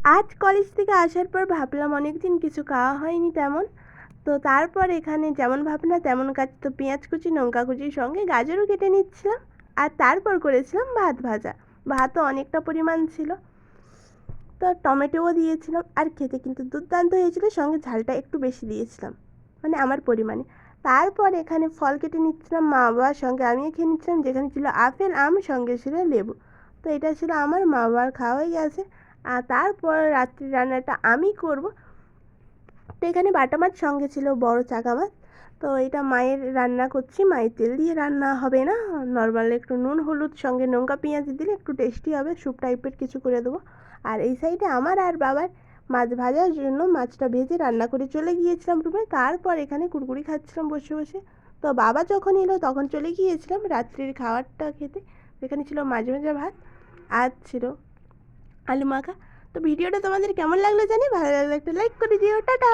আজ কলেজ থেকে আসার পর ভাবলাম অনেক দিন কিছু খাওয়া হয়নি তেমন। তো তারপর এখানে যেমন ভাবনা তেমন কাজ, তো পেঁয়াজ কুচি লঙ্কা কুচির সঙ্গে গাজরও কেটে নিচ্ছিলাম। আর তারপর করেছিলাম ভাত ভাজা। ভাতও অনেকটা পরিমাণ ছিল, তো টমেটোও দিয়েছিলাম। আর খেতে কিন্তু দুর্দান্ত হয়েছিল, সঙ্গে ঝালটা একটু বেশি দিয়েছিলাম, মানে আমার পরিমাণে। তারপর এখানে ফল কেটে নিচ্ছিলাম, মা বাবার সঙ্গে আমিও খেয়ে নিচ্ছিলাম, যেখানে ছিল আপেল, আম, সঙ্গে ছিল লেবু। তো এটা ছিল আমার, মা বাবার খাওয়া হয়ে গেছে। আর তারপর রাত্রির রান্নাটা আমি করব। তো এখানে বাটা মাছ, সঙ্গে ছিল বড় চাকা মাছ। তো এটা মায়ের রান্না করছি, মায়ের তেল দিয়ে রান্না হবে না, নর্মাল একটু নুন হলুদ সঙ্গে লঙ্কা পেঁয়াজ দিলে একটু টেস্টি হবে, স্যুপ টাইপের কিছু করে দেবো। আর এই সাইডে আমার আর বাবার মাছ ভাজার জন্য মাছটা ভেজে রান্না করে চলে গিয়েছিলাম রুমে। তারপর এখানে কুরকুরি খাচ্ছিলাম বসে বসে। তো বাবা যখন এলো তখন চলে গিয়েছিলাম রাত্রির খাবারটা খেতে। এখানে ছিল মাছ ভাজা ভাত, আর ছিল আলু মাখা। তো ভিডিওটা তোমাদের কেমন লাগলো জানি, ভালো লাগলে একটা লাইক করে দিও, টাটা।